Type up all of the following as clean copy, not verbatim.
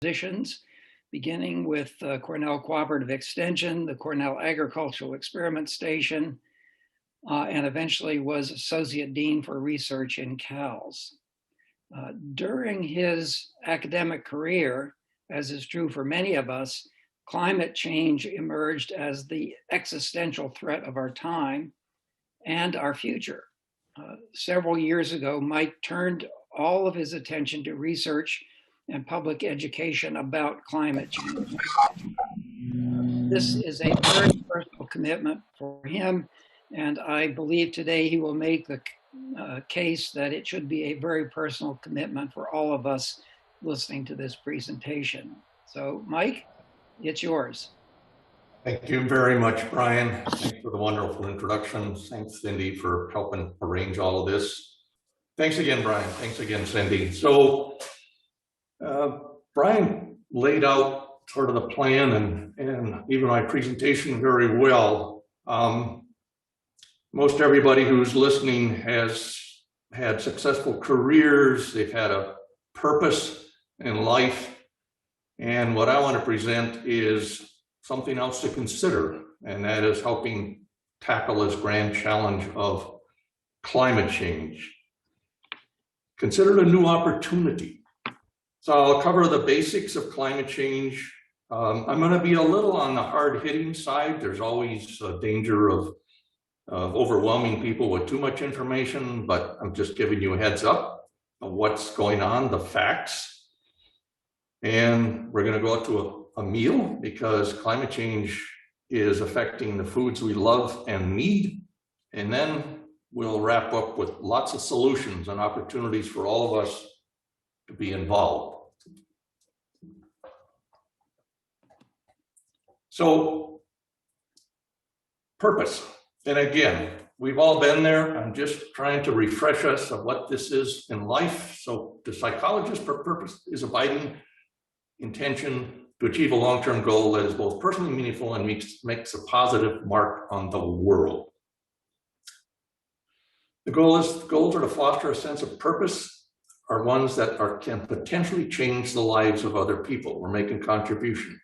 positions, beginning with Cornell Cooperative Extension, the Cornell Agricultural Experiment Station, and eventually was Associate Dean for Research in CALS. During his academic career, as is true for many of us, climate change emerged as the existential threat of our time and our future. Several years ago, Mike turned all of his attention to research and public education about climate change. This is a very personal commitment for him, and I believe today he will make the case that it should be a very personal commitment for all of us listening to this presentation. So, Mike, it's yours. Thank you very much, Brian. Thanks for the wonderful introduction. Thanks, Cindy, for helping arrange all of this. Thanks again, Brian. Thanks again, Cindy. So, Brian laid out sort of the plan and even my presentation very well. Most everybody who's listening has had successful careers. They've had a purpose in life. And what I want to present is something else to consider, and that is helping tackle this grand challenge of climate change. Consider it a new opportunity. So I'll cover the basics of climate change. I'm going to be a little on the hard-hitting side. There's always a danger of overwhelming people with too much information, but I'm just giving you a heads up of what's going on, the facts. And we're going to go out to a meal because climate change is affecting the foods we love and need. And then we'll wrap up with lots of solutions and opportunities for all of us to be involved. So, purpose. And again, we've all been there. I'm just trying to refresh us of what this is in life. So the psychologist for purpose is abiding intention to achieve a long-term goal that is both personally meaningful and makes a positive mark on the world. The goals are to foster a sense of purpose, are ones that can potentially change the lives of other people. We're making contribution.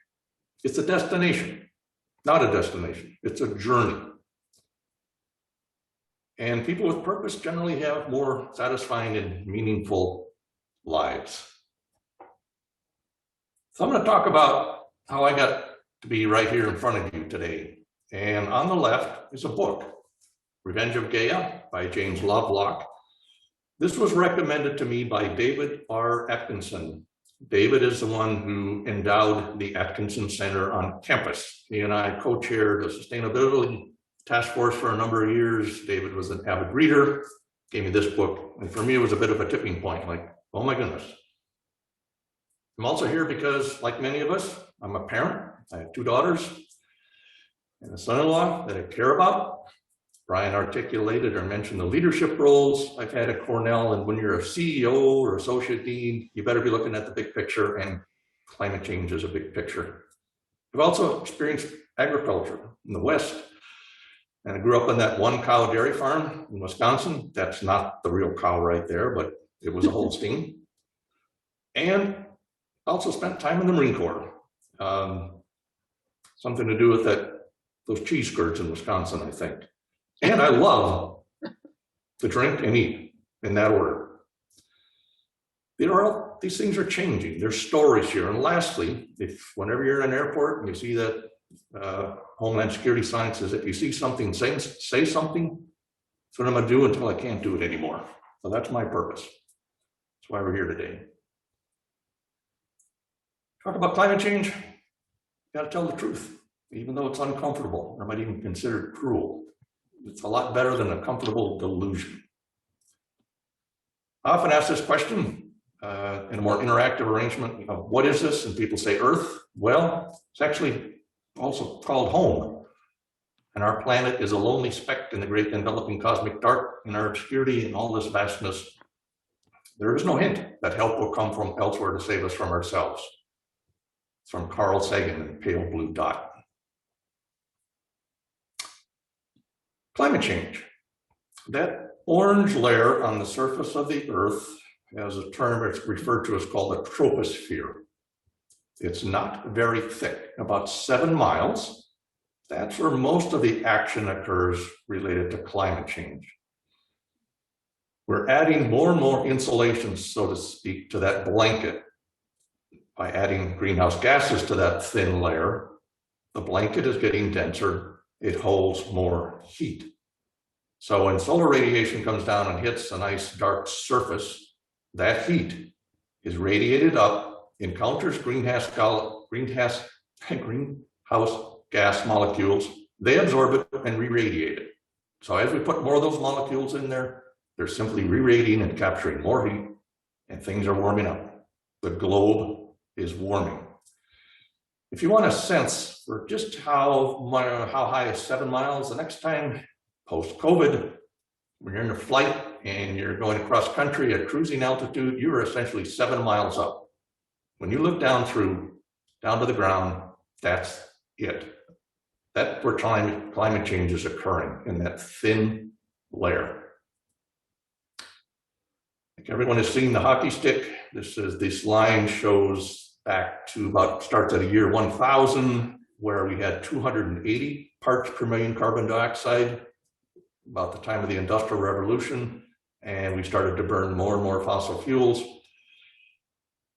It's a destination, not a destination. It's a journey. And people with purpose generally have more satisfying and meaningful lives. So I'm going to talk about how I got to be right here in front of you today. And on the left is a book, Revenge of Gaia by James Lovelock. This was recommended to me by David R. Atkinson. David is the one who endowed the Atkinson Center on campus. He and I co-chaired a sustainability task force for a number of years. David was an avid reader, gave me this book. And for me, it was a bit of a tipping point, like, oh my goodness. I'm also here because, like many of us, I'm a parent. I have 2 daughters and a son-in-law that I care about. Brian articulated or mentioned the leadership roles I've had at Cornell, and when you're a CEO or associate dean, you better be looking at the big picture, and climate change is a big picture. I've also experienced agriculture in the West, and I grew up on that 1-cow dairy farm in Wisconsin. That's not the real cow right there, but it was a Holstein. And also spent time in the Marine Corps. Something to do with those cheese curds in Wisconsin, I think. And I love to drink and eat in that order. These things are changing. There's stories here. And lastly, whenever you're in an airport and you see that Homeland Security sign says, if you see something, say something. That's what I'm going to do until I can't do it anymore. So that's my purpose. That's why we're here today. Talk about climate change, you got to tell the truth, even though it's uncomfortable, or might even consider it cruel. It's a lot better than a comfortable delusion. I often ask this question in a more interactive arrangement, what is this? And people say Earth. Well, it's actually also called home. And our planet is a lonely speck in the great enveloping cosmic dark. In our obscurity and all this vastness, there is no hint that help will come from elsewhere to save us from ourselves. It's from Carl Sagan and Pale Blue Dot. Climate change. That orange layer on the surface of the Earth has a term it's referred to as called the troposphere. It's not very thick, about 7 miles. That's where most of the action occurs related to climate change. We're adding more and more insulation, so to speak, to that blanket. By adding greenhouse gases to that thin layer, the blanket is getting denser, it holds more heat. So when solar radiation comes down and hits a nice dark surface, that heat is radiated up, encounters greenhouse gas molecules, they absorb it and re-radiate it. So as we put more of those molecules in there, they're simply re-radiating and capturing more heat, and things are warming up. The globe is warming. If you want a sense for just how high is 7 miles, the next time post-COVID, when you're in a flight and you're going across country at cruising altitude, you are essentially 7 miles up. When you look down to the ground, that's it. That's where climate change is occurring, in that thin layer. I think everyone has seen the hockey stick. This line shows back to starts at the year 1000, where we had 280 parts per million carbon dioxide, about the time of the Industrial Revolution, and we started to burn more and more fossil fuels.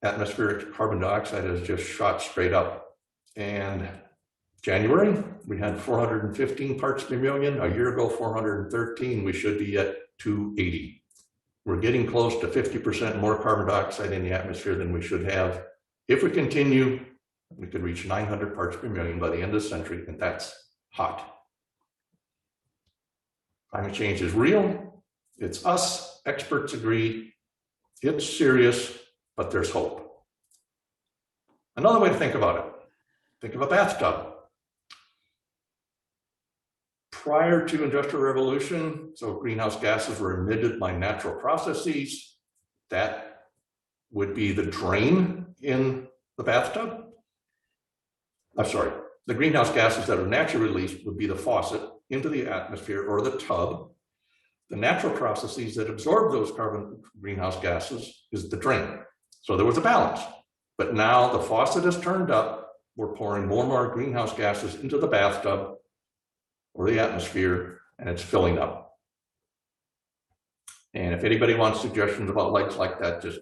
Atmospheric carbon dioxide has just shot straight up. And January, we had 415 parts per million. A year ago, 413. We should be at 280. We're getting close to 50% more carbon dioxide in the atmosphere than we should have. If we continue, we could reach 900 parts per million by the end of the century, and that's hot. Climate change is real. It's us. Experts agree. It's serious, but there's hope. Another way to think about it, think of a bathtub. Prior to Industrial Revolution, so greenhouse gases were emitted by natural processes. That would be the drain in the bathtub. I'm sorry, the greenhouse gases that are naturally released would be the faucet into the atmosphere or the tub. The natural processes that absorb those greenhouse gases is the drain. So there was a balance. But now the faucet is turned up. We're pouring more and more greenhouse gases into the bathtub or the atmosphere, and it's filling up. And if anybody wants suggestions about lights like that, just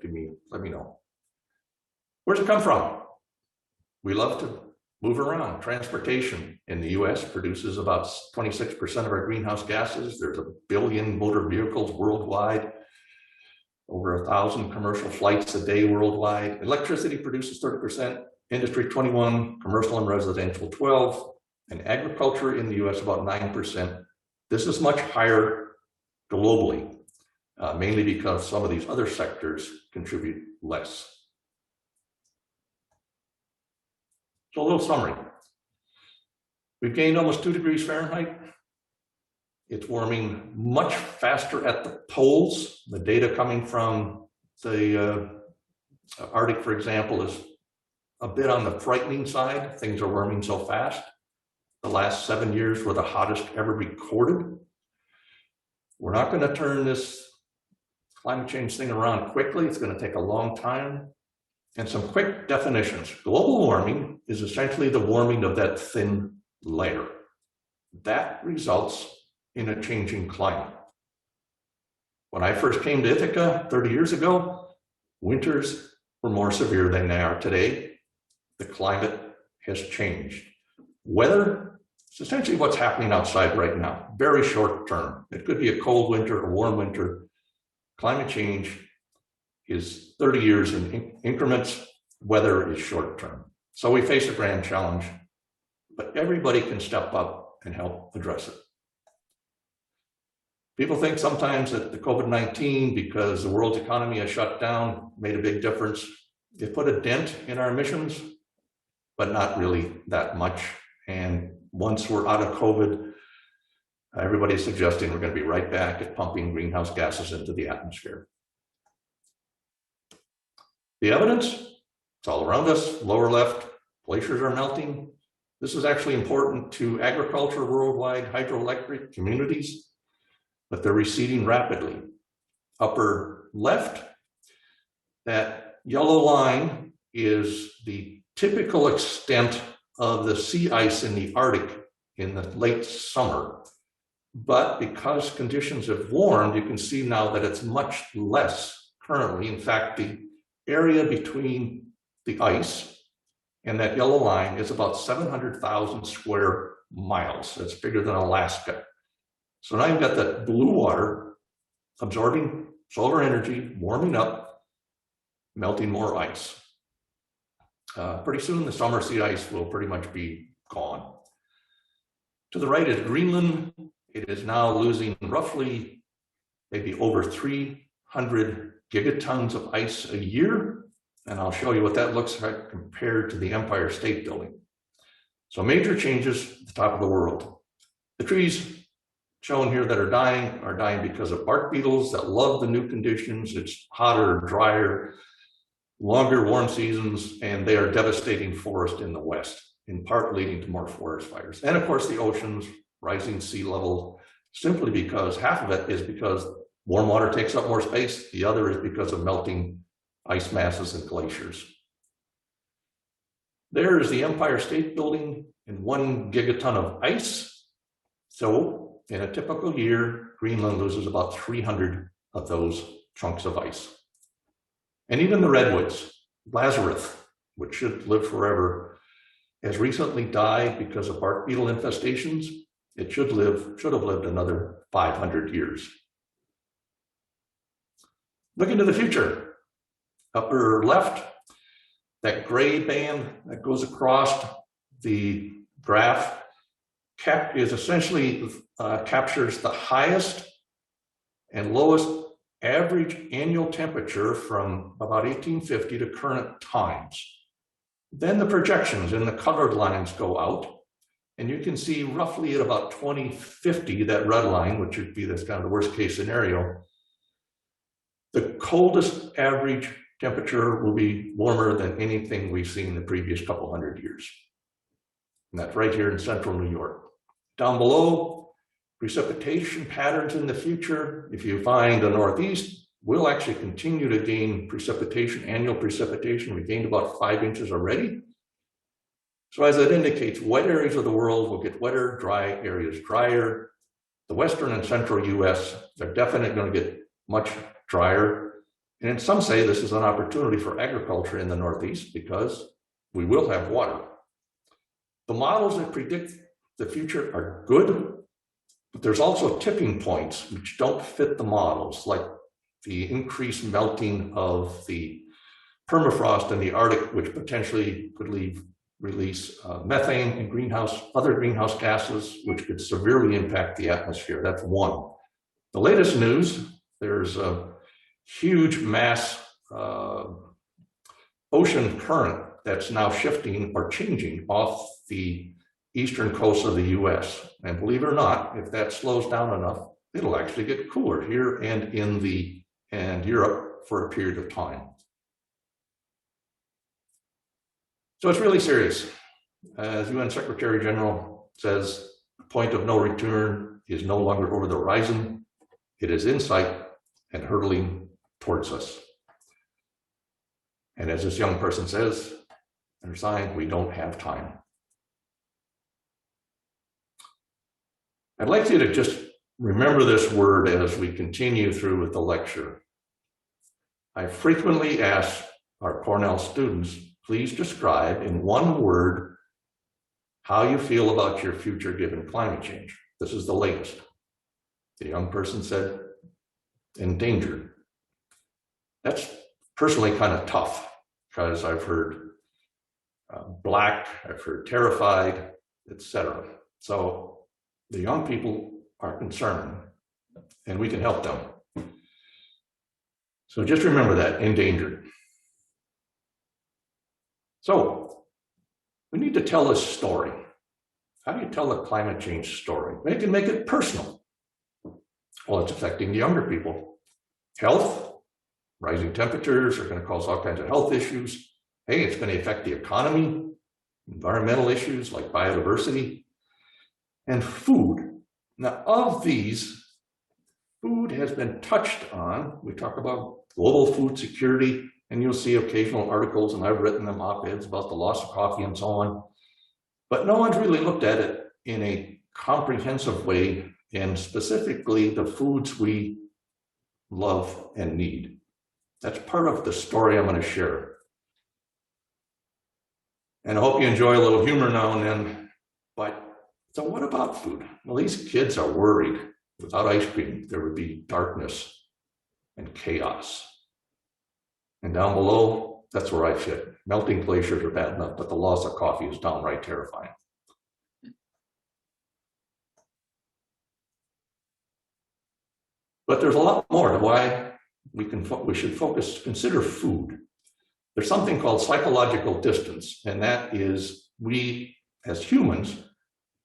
let me know. Where's it come from? We love to move around. Transportation in the US produces about 26% of our greenhouse gases. There's 1 billion motor vehicles worldwide, over 1,000 commercial flights a day worldwide. Electricity produces 30%, industry 21%, commercial and residential 12%, and agriculture in the US about 9%. This is much higher globally, mainly because some of these other sectors contribute less. So a little summary. We've gained almost 2 degrees Fahrenheit. It's warming much faster at the poles. The data coming from the Arctic, for example, is a bit on the frightening side. Things are warming so fast. The last 7 years were the hottest ever recorded. We're not going to turn this climate change thing around quickly. It's going to take a long time. And some quick definitions. Global warming is essentially the warming of that thin layer. That results in a changing climate. When I first came to Ithaca 30 years ago, winters were more severe than they are today. The climate has changed. Weather is essentially what's happening outside right now, very short term. It could be a cold winter, a warm winter. Climate change is 30 years in increments. Weather is short term. So we face a grand challenge, but everybody can step up and help address it. People think sometimes that the COVID-19, because the world's economy has shut down, made a big difference. It put a dent in our emissions, but not really that much. And once we're out of COVID, everybody's suggesting we're going to be right back at pumping greenhouse gases into the atmosphere. The evidence, it's all around us. Lower left, glaciers are melting. This is actually important to agriculture worldwide, hydroelectric communities, but they're receding rapidly. Upper left, that yellow line is the typical extent of the sea ice in the Arctic in the late summer. But because conditions have warmed, you can see now that it's much less currently. In fact, the area between the ice and that yellow line is about 700,000 square miles. That's bigger than Alaska. So now you've got that blue water absorbing solar energy, warming up, melting more ice. Pretty soon the summer sea ice will pretty much be gone. To the right is Greenland. It is now losing roughly maybe over 300 gigatons of ice a year. And I'll show you what that looks like compared to the Empire State Building. So major changes at the top of the world. The trees shown here that are dying because of bark beetles that love the new conditions. It's hotter, drier, longer warm seasons, and they are devastating forest in the west, in part leading to more forest fires. And of course, the oceans, rising sea level, simply because half of it is because warm water takes up more space. The other is because of melting ice masses and glaciers. There is the Empire State Building in 1 gigaton of ice. So in a typical year, Greenland loses about 300 of those chunks of ice. And even the redwoods, Lazarus, which should live forever, has recently died because of bark beetle infestations. It should have lived another 500 years. Look into the future. Upper left, that gray band that goes across the graph is essentially captures the highest and lowest average annual temperature from about 1850 to current times. Then the projections in the colored lines go out, and you can see roughly at about 2050, that red line, which would be this kind of the worst case scenario, the coldest average temperature will be warmer than anything we've seen in the previous couple hundred years. And that's right here in central New York. Down below, precipitation patterns in the future. If you find the Northeast, we'll actually continue to gain precipitation, annual precipitation. We gained about 5 inches already. So as that indicates, wet areas of the world will get wetter, dry areas drier. The western and central US, they're definitely going to get much drier. And some say this is an opportunity for agriculture in the Northeast because we will have water. The models that predict the future are good, but there's also tipping points which don't fit the models, like the increased melting of the permafrost in the Arctic, which potentially could release methane and other greenhouse gases, which could severely impact the atmosphere. That's one. The latest news, there's a huge mass ocean current that's now shifting or changing off the eastern coast of the US. And believe it or not, if that slows down enough, it'll actually get cooler here and in Europe for a period of time. So it's really serious. As UN Secretary General says, the point of no return is no longer over the horizon. It is in sight and hurtling towards us. And as this young person says, in her sign, we don't have time. I'd like you to just remember this word as we continue through with the lecture. I frequently ask our Cornell students, please describe in one word how you feel about your future given climate change. This is the latest. The young person said, endangered. That's personally kind of tough because I've heard black, I've heard terrified, etc. So the young people are concerned and we can help them. So just remember that, endangered. So we need to tell this story. How do you tell a climate change story? We can make it personal. Well, it's affecting the younger people. Health, rising temperatures are going to cause all kinds of health issues. Hey, it's going to affect the economy, environmental issues like biodiversity, and food. Now, of these, food has been touched on. We talk about global food security and you'll see occasional articles, and I've written them op-eds about the loss of coffee and so on. But no one's really looked at it in a comprehensive way, and specifically the foods we love and need. That's part of the story I'm going to share. And I hope you enjoy a little humor now and then. But so what about food? Well, these kids are worried. Without ice cream, there would be darkness and chaos. And down below, that's where I fit. Melting glaciers are bad enough, but the loss of coffee is downright terrifying. But there's a lot more to why we should consider food. There's something called psychological distance, and that is we as humans,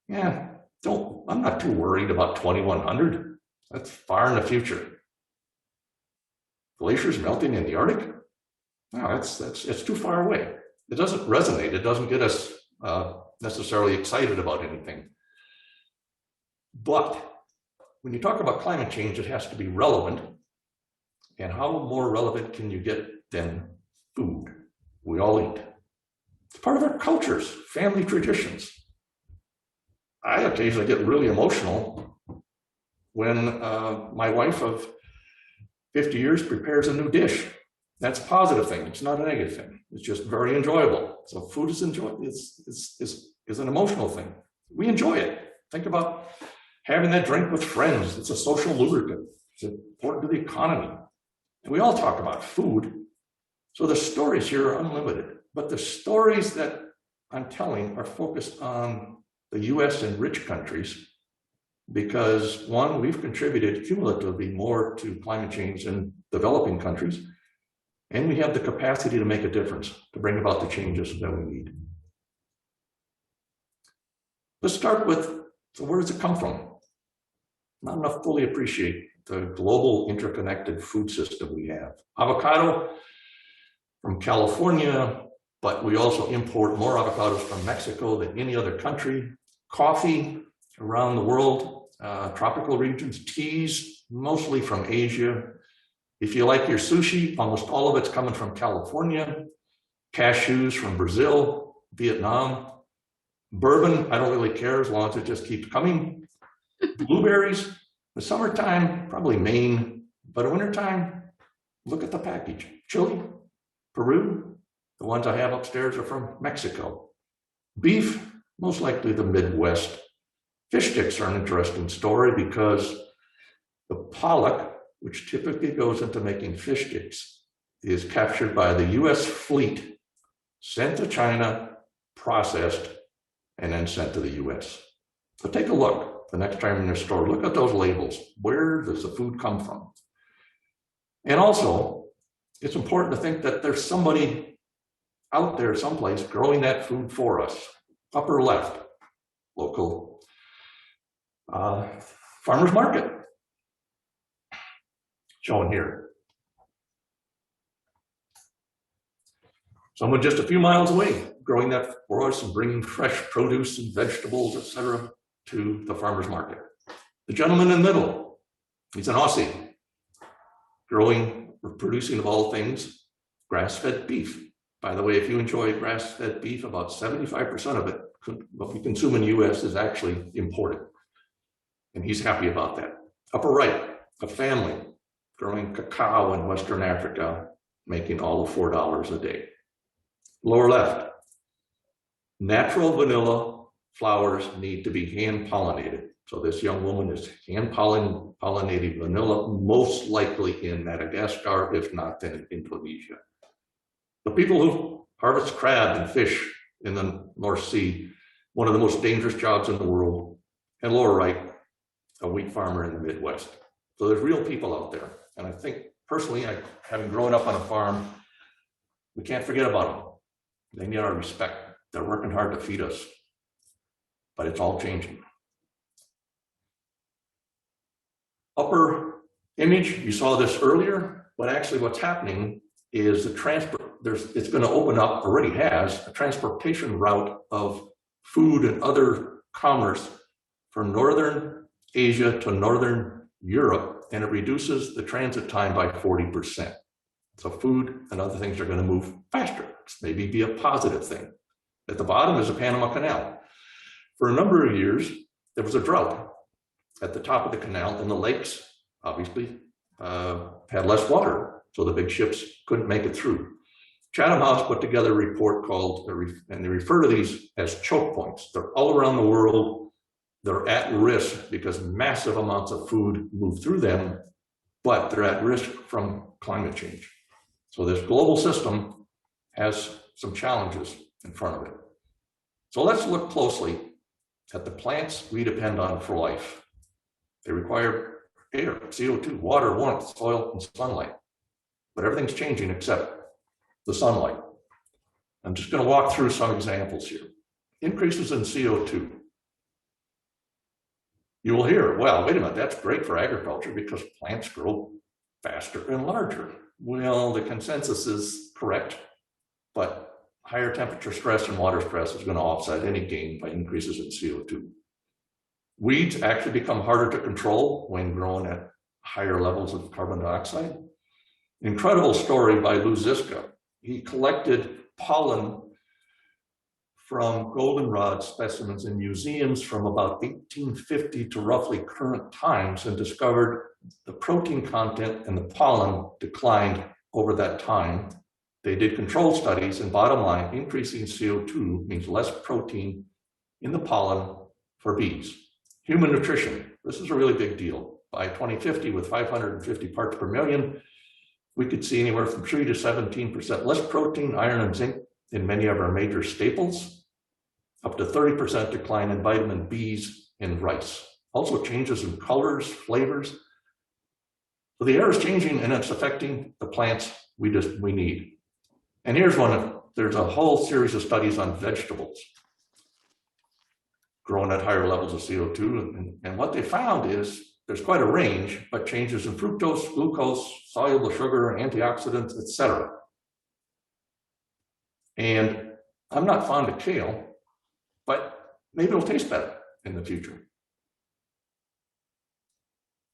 I'm not too worried about 2100. That's far in the future. Glaciers melting in the Arctic? No, it's too far away. It doesn't resonate. It doesn't get us necessarily excited about anything. But when you talk about climate change, it has to be relevant. And how more relevant can you get than food? We all eat. It's part of our cultures, family traditions. I occasionally get really emotional when my wife of 50 years prepares a new dish. That's a positive thing. It's not a negative thing. It's just very enjoyable. So food is is an emotional thing. We enjoy it. Think about having that drink with friends. It's a social lubricant. It's important to the economy. And we all talk about food. So the stories here are unlimited. But the stories that I'm telling are focused on the US and rich countries because, one, we've contributed cumulatively more to climate change than developing countries, and we have the capacity to make a difference, to bring about the changes that we need. Let's start with, so where does it come from? Not enough fully appreciate the global interconnected food system we have. Avocado from California, but we also import more avocados from Mexico than any other country. Coffee around the world, tropical regions, teas, mostly from Asia. If you like your sushi, almost all of it's coming from California. Cashews from Brazil, Vietnam. Bourbon, I don't really care as long as it just keeps coming. Blueberries, the summertime, probably Maine, but in wintertime, look at the package. Chile, Peru, the ones I have upstairs are from Mexico. Beef, most likely the Midwest. Fish sticks are an interesting story because the pollock, which typically goes into making fish sticks, is captured by the US fleet, sent to China, processed, and then sent to the US. So take a look the next time in your store. Look at those labels. Where does the food come from? And also, it's important to think that there's somebody out there someplace growing that food for us. Upper left, local farmer's market, shown here. Someone just a few miles away growing that for us and bringing fresh produce and vegetables, etc., to the farmer's market. The gentleman in the middle, he's an Aussie, growing or producing, of all things, grass-fed beef. By the way, if you enjoy grass-fed beef, about 75% of it, what we consume in the US, is actually imported. And he's happy about that. Upper right, a family growing cacao in Western Africa, making all of $4 a day. Lower left, natural vanilla flowers need to be hand-pollinated. So this young woman is hand-pollinating vanilla, most likely in Madagascar, if not then in Indonesia. The people who harvest crab and fish in the North Sea, one of the most dangerous jobs in the world. And lower right, a wheat farmer in the Midwest. So there's real people out there. And I think personally, having grown up on a farm, we can't forget about them. They need our respect. They're working hard to feed us, but it's all changing. Upper image, you saw this earlier, but actually what's happening is it's going to open up, already has, a transportation route of food and other commerce from Northern Asia to Northern Europe, and it reduces the transit time by 40%. So food and other things are going to move faster. Maybe be a positive thing. At the bottom is the Panama Canal. For a number of years, there was a drought at the top of the canal, and the lakes obviously had less water, so the big ships couldn't make it through. Chatham House put together a report called, and they refer to these as choke points. They're all around the world. They're at risk because massive amounts of food move through them, but they're at risk from climate change. So this global system has some challenges in front of it. So let's look closely at the plants we depend on for life. They require air, CO2, water, warmth, soil, and sunlight. But everything's changing except the sunlight. I'm just going to walk through some examples here. Increases in CO2. You will hear, well, wait a minute, that's great for agriculture because plants grow faster and larger. Well, the consensus is correct, but higher temperature stress and water stress is going to offset any gain by increases in CO2. Weeds actually become harder to control when grown at higher levels of carbon dioxide. Incredible story by Lou Ziska. He collected pollen from goldenrod specimens in museums from about 1850 to roughly current times and discovered the protein content in the pollen declined over that time. They did control studies, and bottom line, increasing CO2 means less protein in the pollen for bees. Human nutrition, this is a really big deal. By 2050, with 550 parts per million, we could see anywhere from 3 to 17% less protein, iron, and zinc in many of our major staples, up to 30% decline in vitamin Bs in rice. Also changes in colors, flavors. So the air is changing and it's affecting the plants we need. And here's one, there's a whole series of studies on vegetables growing at higher levels of CO2. And what they found is there's quite a range, but changes in fructose, glucose, soluble sugar, antioxidants, etc. And I'm not fond of kale, but maybe it'll taste better in the future.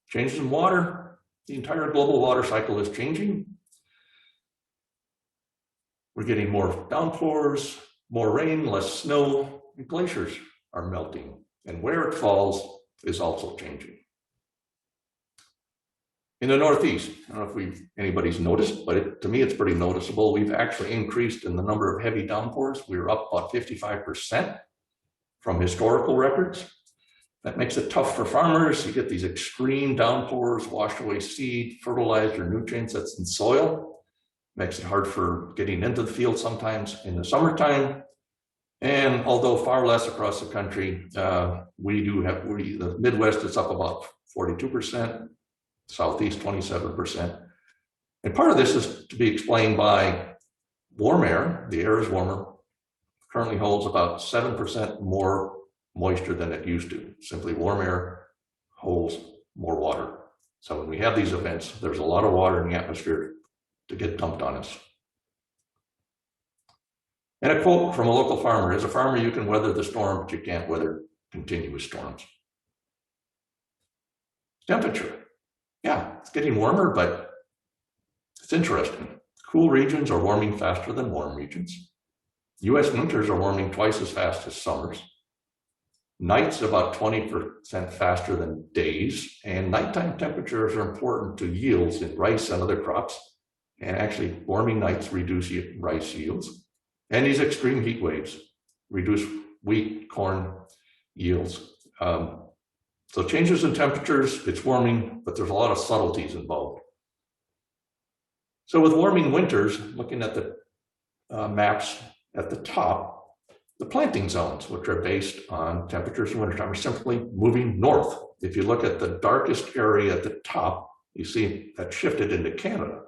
Changes in water, the entire global water cycle is changing. We're getting more downpours, more rain, less snow, and glaciers are melting. And where it falls is also changing. In the Northeast, I don't know if anybody's noticed, but to me it's pretty noticeable. We've actually increased in the number of heavy downpours. We're up about 55% from historical records. That makes it tough for farmers. You get these extreme downpours, wash away seed, fertilizer, nutrients that's in soil. Makes it hard for getting into the field sometimes in the summertime. And although far less across the country, the Midwest is up about 42%, Southeast 27%. And part of this is to be explained by warm air. The air is warmer, currently holds about 7% more moisture than it used to. Simply warm air holds more water. So when we have these events, there's a lot of water in the atmosphere to get dumped on us. And a quote from a local farmer: as a farmer, you can weather the storm, but you can't weather continuous storms. Temperature. Yeah, it's getting warmer, but it's interesting. Cool regions are warming faster than warm regions. US winters are warming twice as fast as summers. Nights about 20% faster than days, and nighttime temperatures are important to yields in rice and other crops. And actually, warming nights reduce rice yields. And these extreme heat waves reduce wheat, corn yields. So changes in temperatures, it's warming, but there's a lot of subtleties involved. So with warming winters, looking at the maps at the top, the planting zones, which are based on temperatures in wintertime, are simply moving north. If you look at the darkest area at the top, you see that shifted into Canada.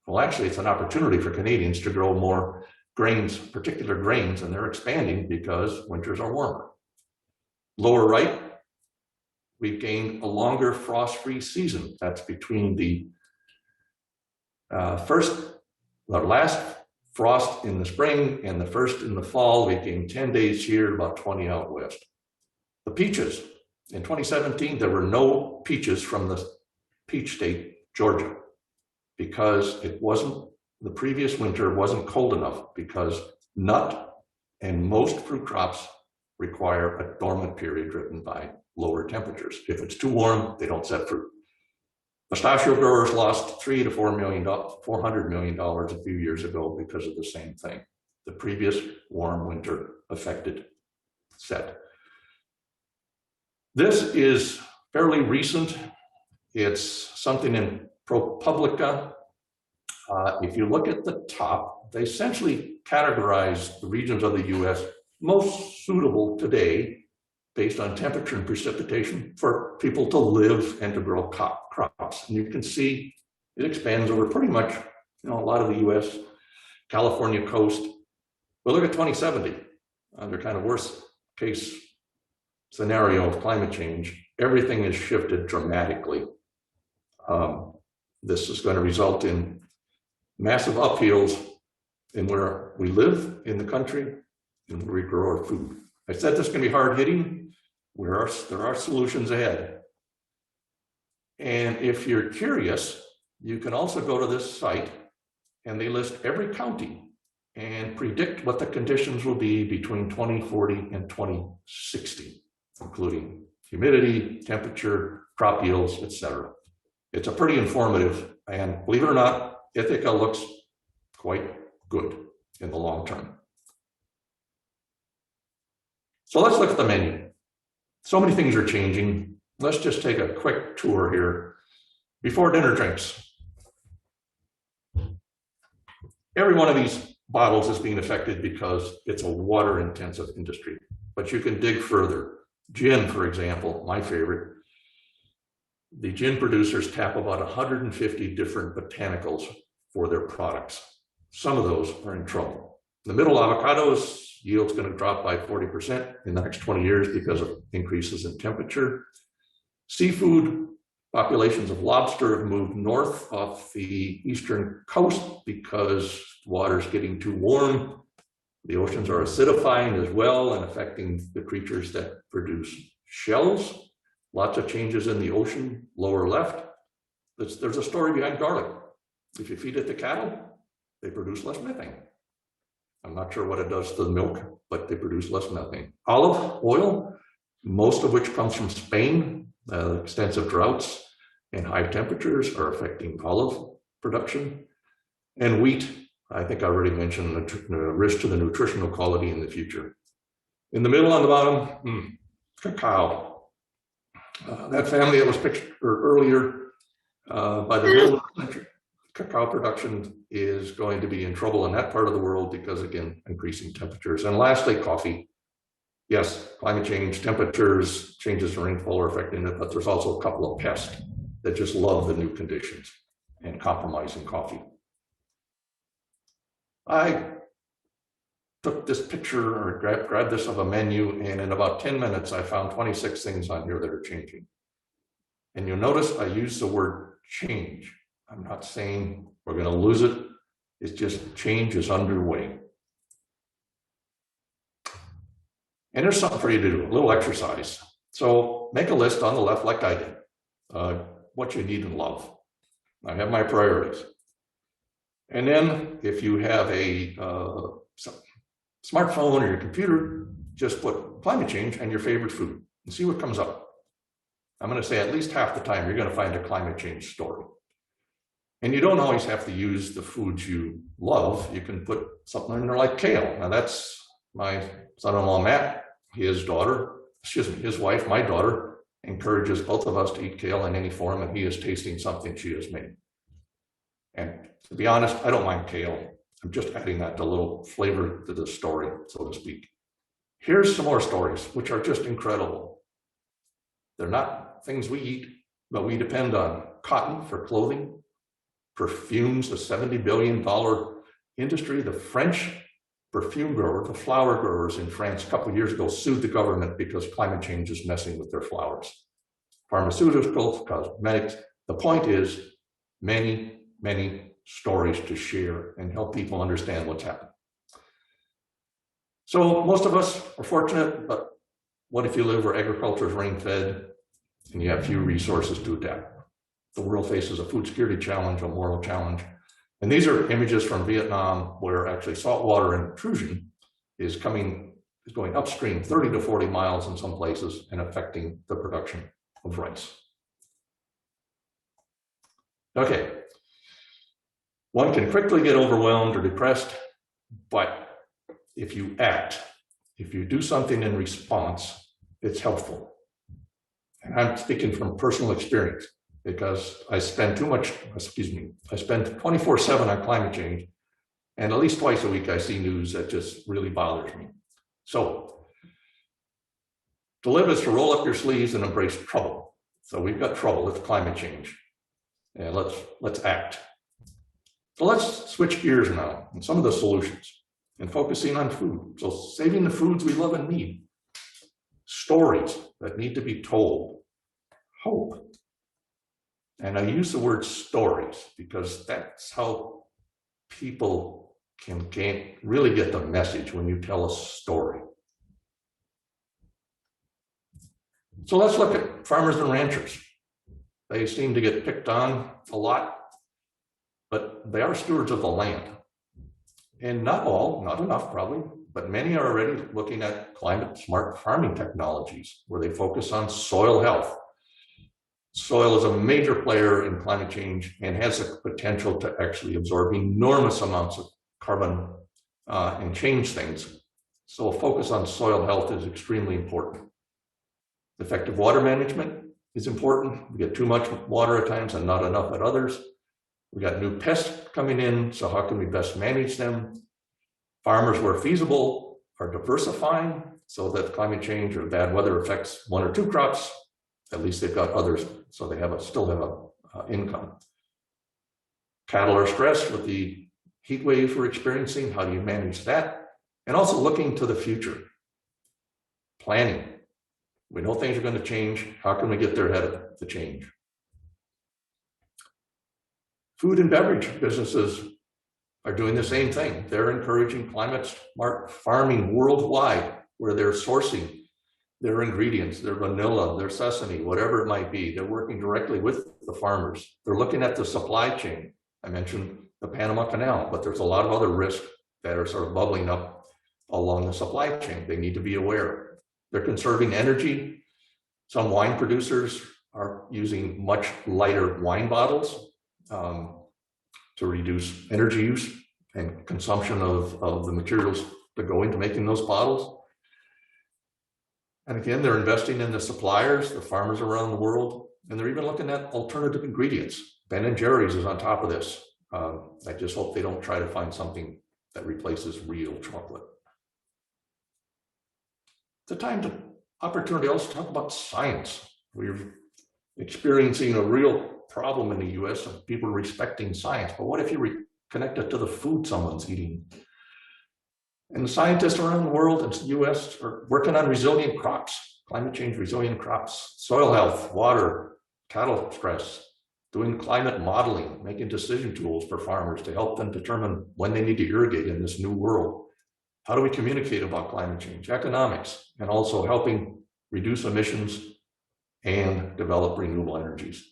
Well, actually, it's an opportunity for Canadians to grow more grains, particular grains, and they're expanding because winters are warmer. Lower right, we've gained a longer frost-free season. That's between the last frost in the spring and the first in the fall. We gained 10 days here, about 20 out west. The peaches. In 2017, there were no peaches from the peach state, Georgia, because it wasn't the previous winter wasn't cold enough because nut and most fruit crops require a dormant period driven by lower temperatures. If it's too warm, they don't set fruit. Pistachio growers lost $300 to $400 million a few years ago because of the same thing. The previous warm winter affected set. This is fairly recent. It's something in ProPublica. If you look at the top, they essentially categorize the regions of the US most suitable today based on temperature and precipitation for people to live and to grow crops. And you can see it expands over pretty much, a lot of the US, California coast. But look at 2070, under kind of worst case scenario of climate change, everything is shifted dramatically. This is going to result in massive upheavals in where we live in the country and where we grow our food. I said this is going to be hard hitting. There are solutions ahead. And if you're curious, you can also go to this site and they list every county and predict what the conditions will be between 2040 and 2060, including humidity, temperature, crop yields, etc. It's a pretty informative, and believe it or not, Ithaca looks quite good in the long term. So let's look at the menu. So many things are changing. Let's just take a quick tour here. Before dinner drinks. Every one of these bottles is being affected because it's a water intensive industry, but you can dig further. Gin, for example, my favorite. The gin producers tap about 150 different botanicals for their products. Some of those are in trouble. The middle avocados, yield's going to drop by 40% in the next 20 years because of increases in temperature. Seafood, populations of lobster have moved north off the eastern coast because water's getting too warm. The oceans are acidifying as well and affecting the creatures that produce shells. Lots of changes in the ocean, lower left. There's a story behind garlic. If you feed it to cattle, they produce less methane. I'm not sure what it does to the milk, but they produce less methane. Olive oil, most of which comes from Spain. Extensive droughts and high temperatures are affecting olive production. And wheat, I think I already mentioned the risk to the nutritional quality in the future. In the middle on the bottom, cacao. That family that was pictured earlier by the middle of the country, cacao production is going to be in trouble in that part of the world because, again, increasing temperatures. And lastly, coffee. Yes, climate change, temperatures, changes in rainfall are affecting it, but there's also a couple of pests that just love the new conditions and compromising coffee. I took this picture or grabbed this of a menu, and in about 10 minutes, I found 26 things on here that are changing. And you'll notice I use the word change. I'm not saying we're going to lose it. It's just change is underway. And there's something for you to do, a little exercise. So make a list on the left like I did, what you need and love. I have my priorities. And then if you have a smartphone or your computer, just put climate change and your favorite food and see what comes up. I'm going to say at least half the time you're going to find a climate change story. And you don't always have to use the foods you love. You can put something in there like kale. Now that's my son-in-law, Matt, his wife, my daughter, encourages both of us to eat kale in any form, and he is tasting something she has made. And to be honest, I don't mind kale. I'm just adding that a little flavor to the story, so to speak. Here's some more stories, which are just incredible. They're not things we eat, but we depend on cotton for clothing, perfumes, a $70 billion industry. The French perfume grower, the flower growers in France a couple of years ago sued the government because climate change is messing with their flowers. Pharmaceuticals, cosmetics. The point is many, many stories to share and help people understand what's happening. So most of us are fortunate, but what if you live where agriculture is rain-fed and you have few resources to adapt? The world faces a food security challenge, a moral challenge, And these are images from Vietnam where actually saltwater intrusion is going upstream 30 to 40 miles in some places and affecting the production of rice. Okay, one can quickly get overwhelmed or depressed, but if you act, if you do something in response, it's helpful. And I'm speaking from personal experience because I spend 24/7 on climate change, and at least twice a week I see news that just really bothers me. So to live is to roll up your sleeves and embrace trouble. So we've got trouble, it's climate change. And let's act. So let's switch gears now and some of the solutions and focusing on food. So saving the foods we love and need, stories that need to be told, hope. And I use the word stories because that's how people can really get the message when you tell a story. So let's look at farmers and ranchers. They seem to get picked on a lot, but they are stewards of the land. And not all, not enough probably, but many are already looking at climate smart farming technologies where they focus on soil health. Soil is a major player in climate change and has the potential to actually absorb enormous amounts of carbon and change things. So a focus on soil health is extremely important. Effective water management is important. We get too much water at times and not enough at others. We got new pests coming in, so how can we best manage them? Farmers, where feasible, are diversifying so that climate change or bad weather affects one or two crops. At least they've got others, so they still have an income. Cattle are stressed with the heat waves we're experiencing. How do you manage that? And also looking to the future. Planning. We know things are going to change. How can we get there ahead of the change? Food and beverage businesses are doing the same thing. They're encouraging climate smart farming worldwide, where they're sourcing their ingredients, their vanilla, their sesame, whatever it might be. They're working directly with the farmers. They're looking at the supply chain. I mentioned the Panama Canal, but there's a lot of other risks that are sort of bubbling up along the supply chain. They need to be aware. They're conserving energy. Some wine producers are using much lighter wine bottles to reduce energy use and consumption of the materials that go into making those bottles. And again, they're investing in the suppliers, the farmers around the world, and they're even looking at alternative ingredients. Ben & Jerry's is on top of this. I just hope they don't try to find something that replaces real chocolate. It's a time to opportunity also to talk about science. We're experiencing a real problem in the US of people respecting science, but what if you connect it to the food someone's eating? And the scientists around the world and the US are working on resilient crops, climate change resilient crops, soil health, water, cattle stress, doing climate modeling, making decision tools for farmers to help them determine when they need to irrigate in this new world. How do we communicate about climate change? Economics, and also helping reduce emissions and develop renewable energies.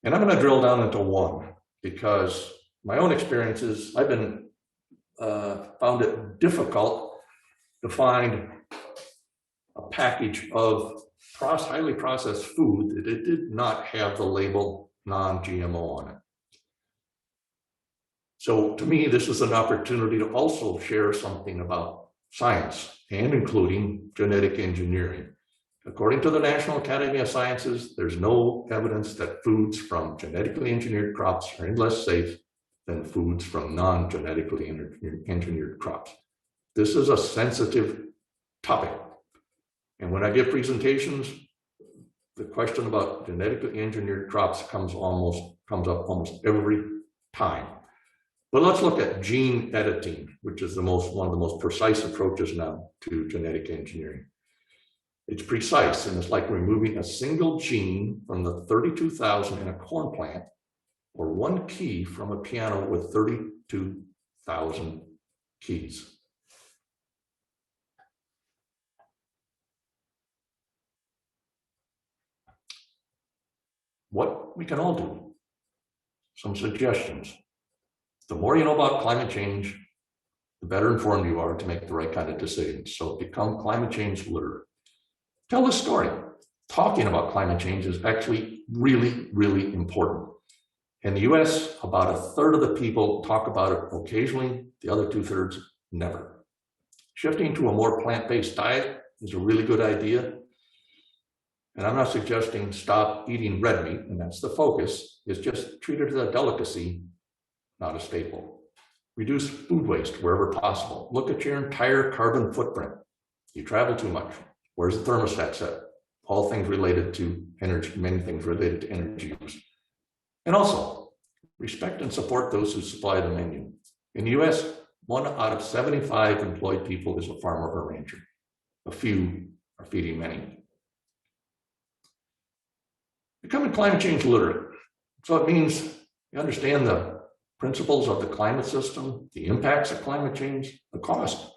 And I'm going to drill down into one because my own experiences, I've been found it difficult to find a package of highly processed food that it did not have the label non-GMO on it. So to me, this is an opportunity to also share something about science and including genetic engineering. According to the National Academy of Sciences, there's no evidence that foods from genetically engineered crops are any less safe than foods from non-genetically engineered crops. This is a sensitive topic. And when I give presentations, the question about genetically engineered crops comes up almost every time. But let's look at gene editing, which is one of the most precise approaches now to genetic engineering. It's precise, and it's like removing a single gene from the 32,000 in a corn plant, or one key from a piano with 32,000 keys. What we can all do. some suggestions. The more you know about climate change, the better informed you are to make the right kind of decisions. So become climate change literate. Tell the story. Talking about climate change is actually really, really important. In the US, about 1/3 of the people talk about it occasionally, the other 2/3 never. Shifting to a more plant-based diet is a really good idea. And I'm not suggesting stop eating red meat, and that's the focus. It's just treat it as a delicacy, not a staple. Reduce food waste wherever possible. Look at your entire carbon footprint. You travel too much. Where's the thermostat set? All things related to energy, many things related to energy use. And also, respect and support those who supply the menu. In the US, 1 out of 75 employed people is a farmer or rancher. A few are feeding many. Becoming climate change literate. So it means you understand the principles of the climate system, the impacts of climate change, the cost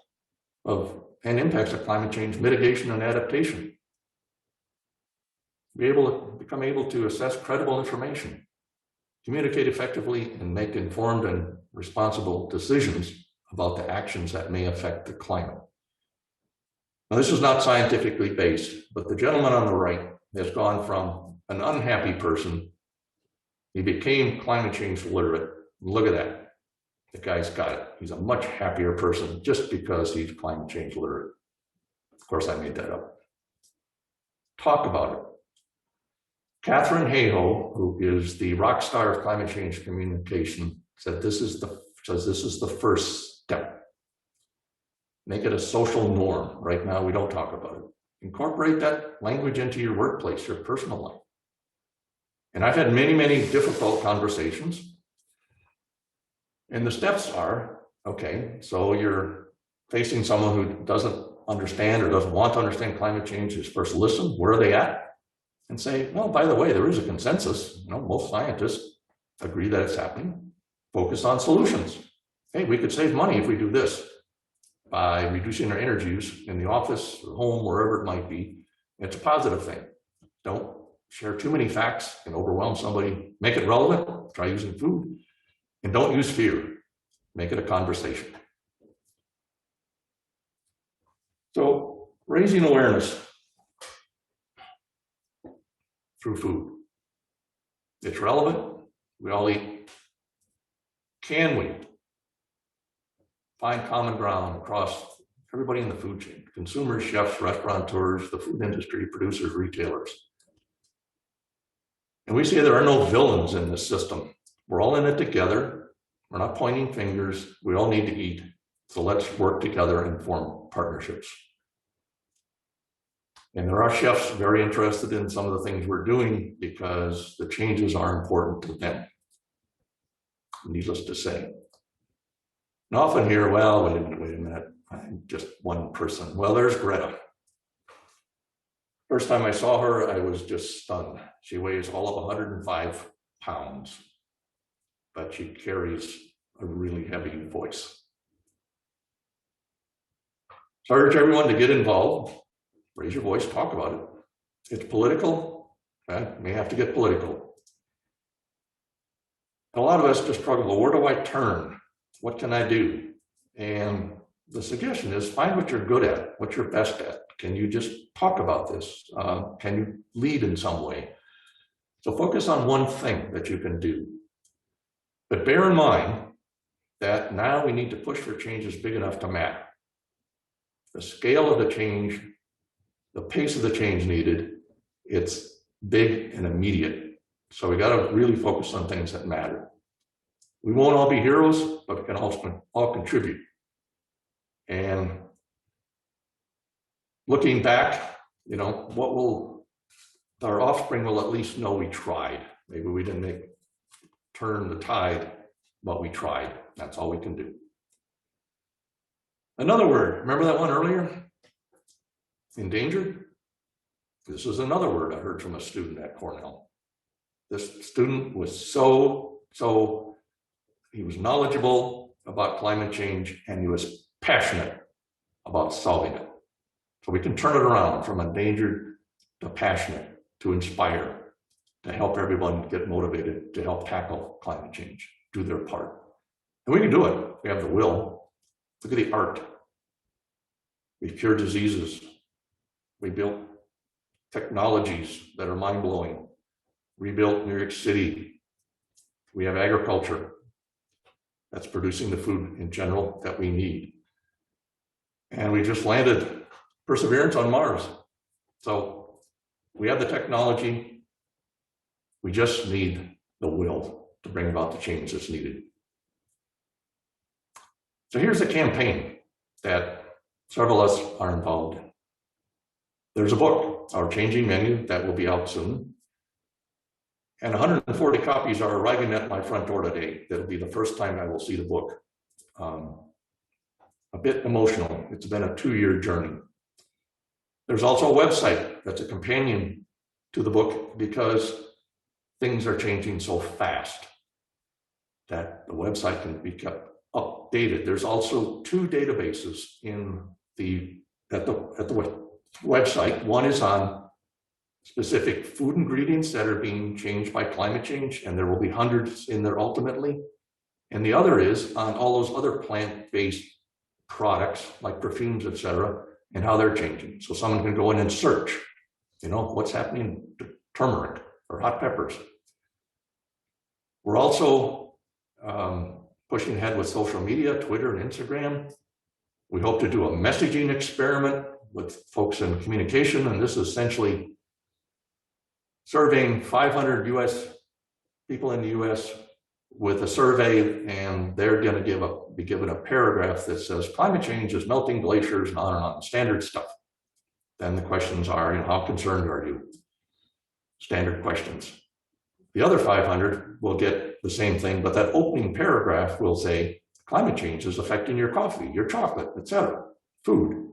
of and impacts of climate change, mitigation and adaptation. Become able to assess credible information, communicate effectively, and make informed and responsible decisions about the actions that may affect the climate. Now, this is not scientifically based, but the gentleman on the right has gone from an unhappy person. He became climate change literate. Look at that. The guy's got it. He's a much happier person just because he's climate change literate. Of course, I made that up. Talk about it. Catherine Hayhoe, who is the rock star of climate change communication, says this is the first step. Make it a social norm. Right now, we don't talk about it. Incorporate that language into your workplace, your personal life. And I've had many, many difficult conversations. And the steps are, okay, so you're facing someone who doesn't understand or doesn't want to understand climate change. Is first listen, where are they at? And say, well, by the way, there is a consensus. Most scientists agree that it's happening. Focus on solutions. Hey, we could save money if we do this by reducing our energy use in the office or home, wherever it might be. It's a positive thing. Don't share too many facts and overwhelm somebody. Make it relevant. Try using food. And don't use fear. Make it a conversation. So, raising awareness through food. It's relevant. We all eat. Can we find common ground across everybody in the food chain? Consumers, chefs, restaurateurs, the food industry, producers, retailers. And we say there are no villains in this system. We're all in it together. We're not pointing fingers. We all need to eat. So let's work together and form partnerships. And there are chefs very interested in some of the things we're doing because the changes are important to them. Needless to say. And often hear, well, wait a minute, I'm just one person. Well, there's Greta. First time I saw her, I was just stunned. She weighs all of 105 pounds, but she carries a really heavy voice. So I urge everyone to get involved. Raise your voice, talk about it. It's political, okay? May have to get political. And a lot of us just struggle, well, where do I turn? What can I do? And the suggestion is find what you're good at, what you're best at. Can you just talk about this? Can you lead in some way? So focus on one thing that you can do. But bear in mind that now we need to push for changes big enough to matter. The scale of the change, the pace of the change needed, it's big and immediate. So we got to really focus on things that matter. We won't all be heroes, but we can all contribute. And looking back, our offspring will at least know we tried. Maybe we didn't turn the tide, but we tried. That's all we can do. Another word, remember that one earlier? Endangered? This is another word I heard from a student at Cornell. This student was he was knowledgeable about climate change and he was passionate about solving it. So we can turn it around from endangered to passionate, to inspire, to help everyone get motivated to help tackle climate change, do their part. And we can do it. We have the will. Look at the art. We've cured diseases. We built technologies that are mind-blowing. Rebuilt New York City. We have agriculture that's producing the food in general that we need. And we just landed Perseverance on Mars. So we have the technology. We just need the will to bring about the change that's needed. So here's a campaign that several of us are involved in. There's a book, Our Changing Menu, that will be out soon. And 140 copies are arriving at my front door today. That'll be the first time I will see the book. A bit emotional. It's been a 2-year journey. There's also a website that's a companion to the book because things are changing so fast that the website can be kept updated. There's also 2 databases at the website. One is on specific food ingredients that are being changed by climate change, and there will be hundreds in there ultimately. And the other is on all those other plant-based products like perfumes, etc., and how they're changing. So someone can go in and search, what's happening to turmeric or hot peppers. We're also pushing ahead with social media, Twitter and Instagram. We hope to do a messaging experiment with folks in communication, and this is essentially surveying 500 US people in the US with a survey, and they're going to be given a paragraph that says climate change is melting glaciers and on, standard stuff. Then the questions are, how concerned are you? Standard questions. The other 500 will get the same thing, but that opening paragraph will say climate change is affecting your coffee, your chocolate, etc., food.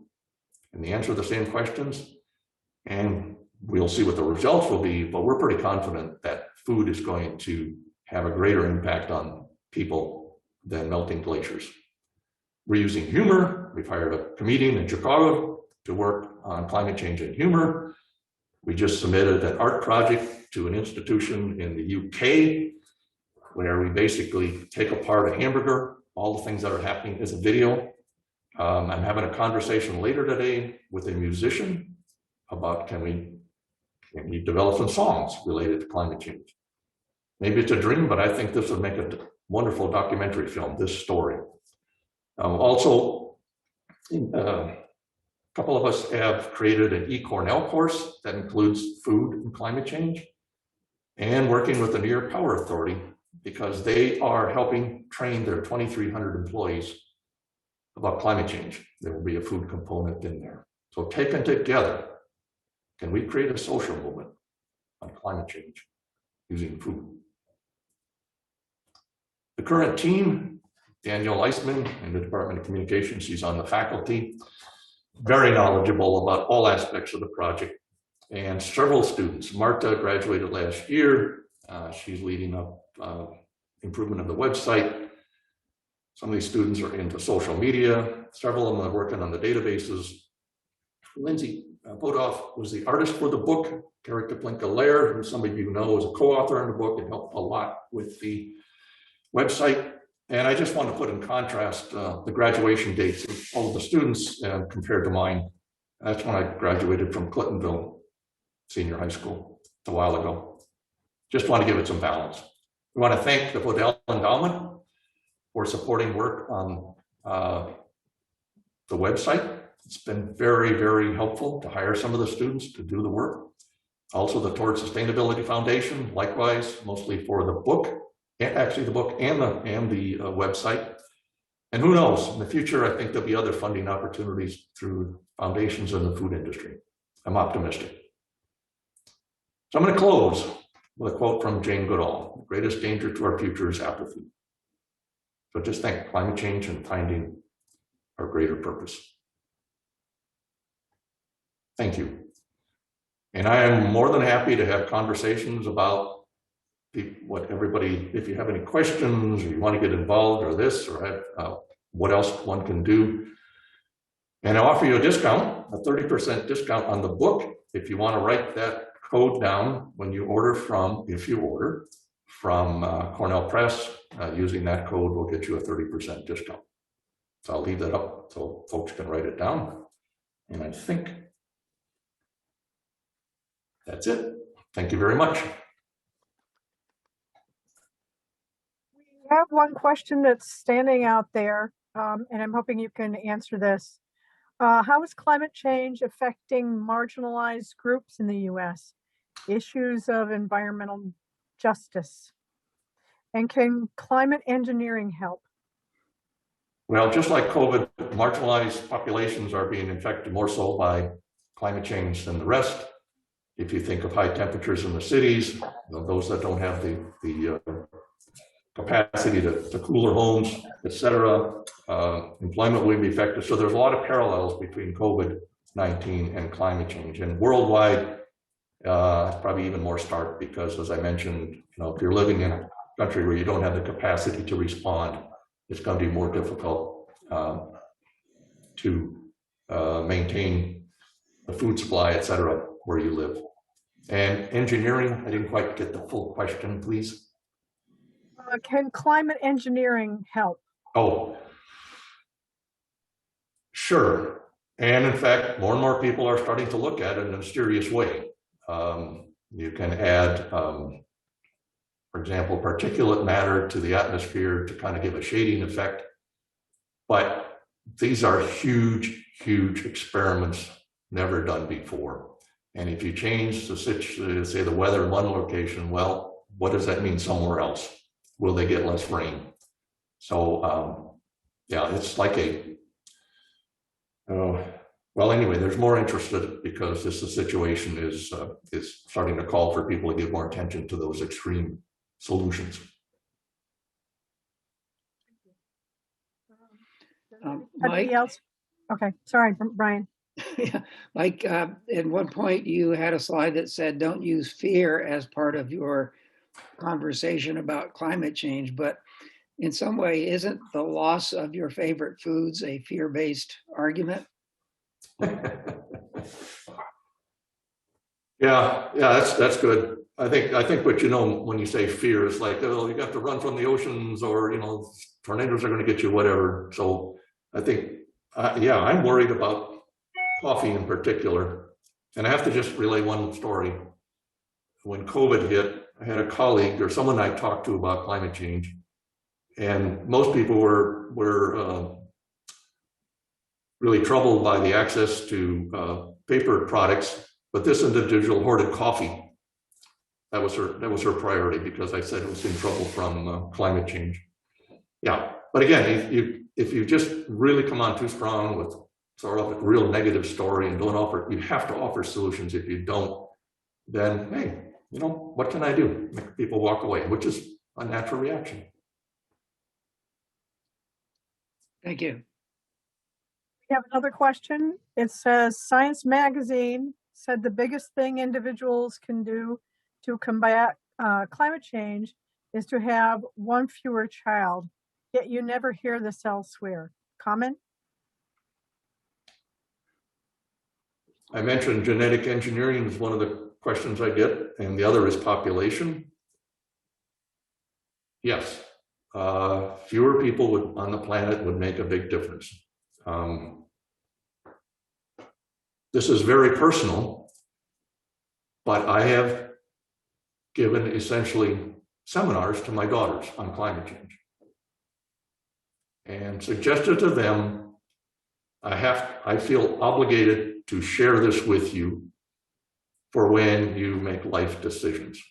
And they answer the same questions, and we'll see what the results will be, but we're pretty confident that food is going to have a greater impact on people than melting glaciers. We're using humor. We've hired a comedian in Chicago to work on climate change and humor. We just submitted an art project to an institution in the UK where we basically take apart a hamburger, all the things that are happening as a video. I'm having a conversation later today with a musician about can we develop some songs related to climate change. Maybe it's a dream, but I think this would make a wonderful documentary film, this story. Also, a couple of us have created an eCornell course that includes food and climate change, and working with the New York Power Authority because they are helping train their 2,300 employees about climate change. There will be a food component in there. So taken together, can we create a social movement on climate change using food? The current team, Daniel Eisman in the Department of Communications, he's on the faculty, very knowledgeable about all aspects of the project, and several students. Marta graduated last year. She's leading up improvement of the website. Some of these students are into social media. Several of them are working on the databases. Lindsay Podoff was the artist for the book. Carrie Kaplinka-Lair, who some of you know is a co-author in the book, and helped a lot with the website. And I just want to put in contrast the graduation dates of all of the students compared to mine. That's when I graduated from Clintonville Senior High School a while ago. Just want to give it some balance. We want to thank the Podell Endowment for supporting work on the website. It's been very, very helpful to hire some of the students to do the work. Also the Toward Sustainability Foundation, likewise, mostly for the book, actually the book and the website. And who knows, in the future, I think there'll be other funding opportunities through foundations in the food industry. I'm optimistic. So I'm going to close with a quote from Jane Goodall: "The greatest danger to our future is apathy." So just think, climate change and finding our greater purpose. Thank you. And I am more than happy to have conversations about what everybody, if you have any questions or you want to get involved or this or what else one can do. And I offer you a discount, a 30% discount on the book. If you want to write that code down when you order from, if you order from Cornell Press. Using that code will get you a 30% discount. So I'll leave that up so folks can write it down. And I think that's it. Thank you very much. We have one question that's standing out there, and I'm hoping you can answer this. How is climate change affecting marginalized groups in the U.S.? Issues of environmental justice. And can climate engineering help? Well, just like COVID, marginalized populations are being infected more so by climate change than the rest. If you think of high temperatures in the cities, those that don't have the capacity to cool their homes, etc., employment will be affected. So there's a lot of parallels between COVID-19 and climate change. And worldwide, it's probably even more stark because, as I mentioned, if you're living in a country where you don't have the capacity to respond, it's going to be more difficult to maintain the food supply, et cetera, where you live. And engineering, I didn't quite get the full question, please. Can climate engineering help? Oh, sure. And in fact, more and more people are starting to look at it in a serious way. You can add, for example, particulate matter to the atmosphere to kind of give a shading effect. But these are huge, huge experiments never done before. And if you change the say the weather in one location, well, what does that mean somewhere else? Will they get less rain? So yeah, it's like a, well, anyway, there's more interest in it because this situation is starting to call for people to give more attention to those extreme solutions. Mike, else? Okay, sorry, Brian. Yeah, Mike, at one point you had a slide that said don't use fear as part of your conversation about climate change, but in some way, isn't the loss of your favorite foods a fear-based argument? Yeah, that's good. I think what when you say fear is like, oh, you got to run from the oceans, or tornadoes are going to get you, whatever. So I think, yeah, I'm worried about coffee in particular, and I have to just relay one story. When COVID hit, I had a colleague or someone I talked to about climate change, and most people were really troubled by the access to paper products, but this individual hoarded coffee. That was her priority because I said it was in trouble from climate change. Yeah, but again, if you just really come on too strong with sort of a real negative story and don't offer, you have to offer solutions. If you don't, then hey, what can I do? Make people walk away, which is a natural reaction. Thank you. We have another question. It says, Science Magazine said the biggest thing individuals can do to combat climate change is to have one fewer child, yet you never hear this elsewhere. Comment? I mentioned genetic engineering is one of the questions I get, and the other is population. Yes, fewer people on the planet would make a big difference. This is very personal, but I have given essentially seminars to my daughters on climate change and suggested to them, I feel obligated to share this with you for when you make life decisions.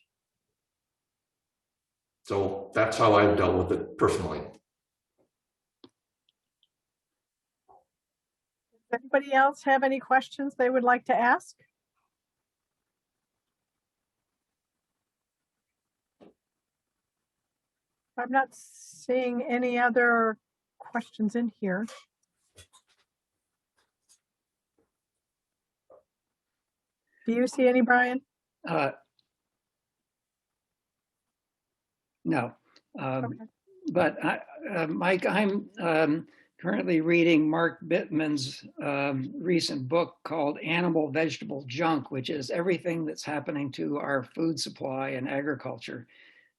So that's how I've dealt with it personally. Does anybody else have any questions they would like to ask? I'm not seeing any other questions in here. Do you see any, Brian? No. Okay. But Mike, I'm currently reading Mark Bittman's recent book called Animal Vegetable Junk, which is everything that's happening to our food supply and agriculture.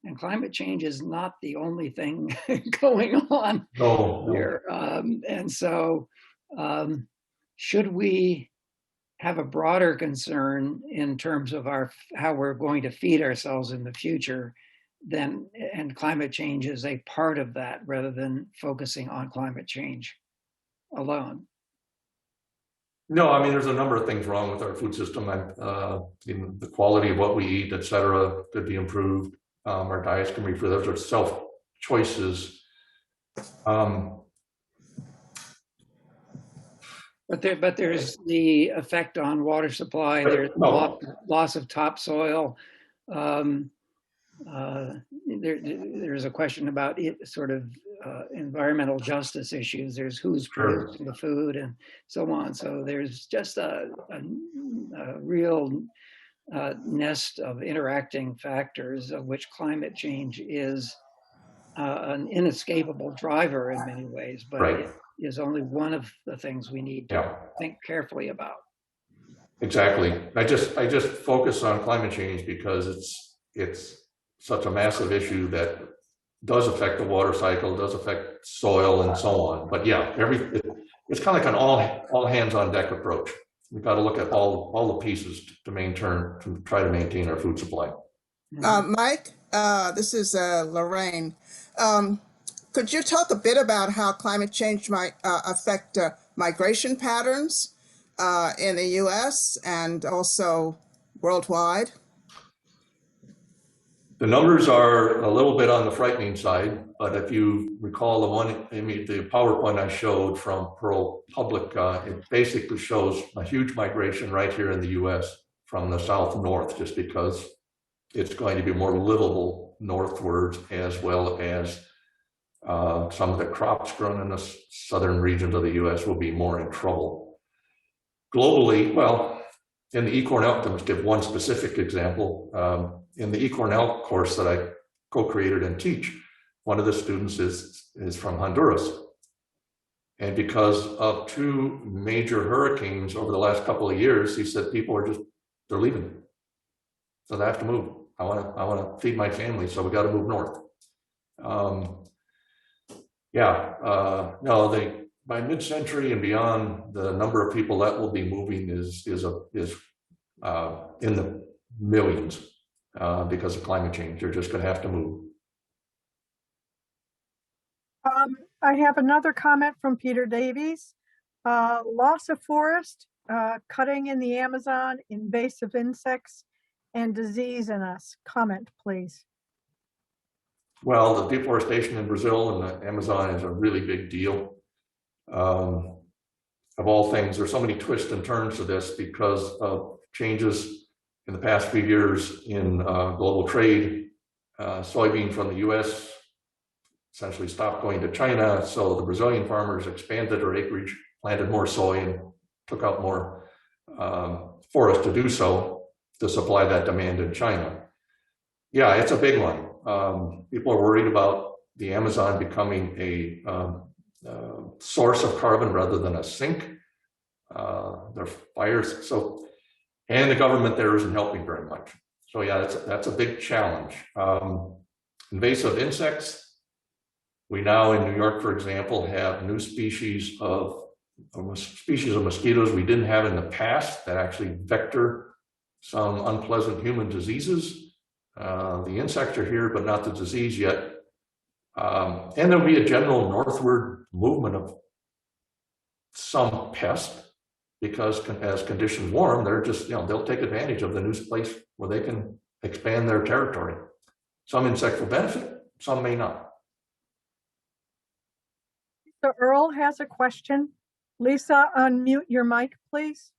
And climate change is not the only thing going on here. And so should we have a broader concern in terms of how we're going to feed ourselves in the future, and climate change is a part of that rather than focusing on climate change alone? No, I mean, there's a number of things wrong with our food system. The quality of what we eat, et cetera, could be improved. Our diets can be improved. Those are self-choices. But there's the effect on water supply. There's loss of topsoil. There's a question about sort of environmental justice issues. There's who's producing the food and so on. So there's just a real nest of interacting factors, of which climate change is an inescapable driver in many ways, but it is only one of the things we need to think carefully about. Exactly. I just focus on climate change because it's such a massive issue that does affect the water cycle, does affect soil and so on. But yeah, it's kind of like an all hands on deck approach. We've got to look at all the pieces to try to maintain our food supply. Mike, this is Lorraine. Could you talk a bit about how climate change might affect migration patterns in the U.S. and also worldwide? The numbers are a little bit on the frightening side, but if you recall the PowerPoint I showed from Pearl Public, it basically shows a huge migration right here in the U.S. from the south north, just because it's going to be more livable northwards, as well as some of the crops grown in the southern regions of the U.S. will be more in trouble. Globally, well, in the eCornell, to just give one specific example, in the eCornell course that I co-created and teach, one of the students is from Honduras. And because of two major hurricanes over the last couple of years, he said people they're leaving. So they have to move. I want to feed my family, so we got to move north. By mid-century and beyond, the number of people that will be moving is in the millions because of climate change. They're just going to have to move. I have another comment from Peter Davies. Loss of forest, cutting in the Amazon, invasive insects, and disease in us. Comment, please. Well, the deforestation in Brazil and the Amazon is a really big deal. Of all things, there's so many twists and turns to this because of changes in the past few years in global trade. Soybean from the U.S. essentially stopped going to China, so the Brazilian farmers expanded their acreage, planted more soy, and took out more forest to do so, to supply that demand in China. Yeah, it's a big one. People are worried about the Amazon becoming a source of carbon rather than a sink. There are fires, and the government there isn't helping very much. So yeah, that's a big challenge. Invasive insects. We now in New York, for example, have new species of mosquitoes we didn't have in the past that actually vector some unpleasant human diseases. The insects are here, but not the disease yet. And there'll be a general northward movement of some pests because as conditions warm, they're just, they'll take advantage of the new place where they can expand their territory. Some insects will benefit, some may not. So Earl has a question. Lisa, unmute your mic, please.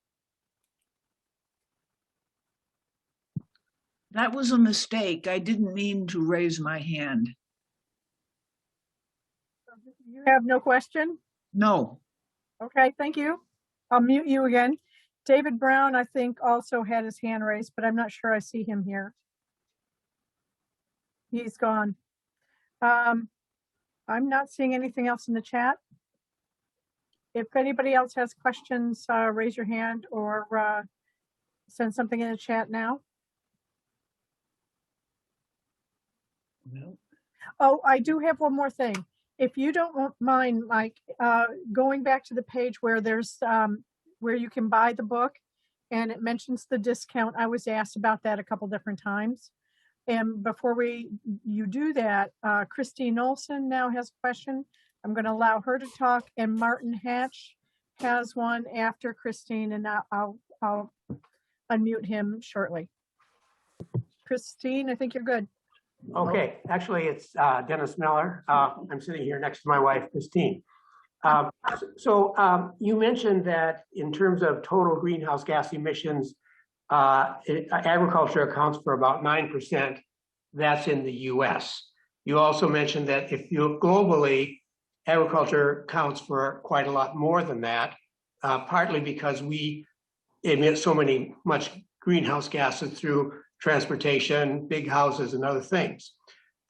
That was a mistake. I didn't mean to raise my hand. You have no question? No. Okay, thank you. I'll mute you again. David Brown, I think, also had his hand raised, but I'm not sure I see him here. He's gone. I'm not seeing anything else in the chat. if anybody else has questions, raise your hand or send something in the chat now. No. Oh, I do have one more thing. If you don't mind, Mike, going back to the page where there's where you can buy the book and it mentions the discount. I was asked about that a couple different times. And before you do that, Christine Olson now has a question. I'm going to allow her to talk, and Martin Hatch has one after Christine, and I'll unmute him shortly. Christine, I think you're good. Okay, actually, it's Dennis Miller. I'm sitting here next to my wife, Christine. You mentioned that in terms of total greenhouse gas emissions, agriculture accounts for about 9%. That's in the US. You also mentioned that if you look globally, agriculture counts for quite a lot more than that, partly because we emit so much greenhouse gases through transportation, big houses, and other things.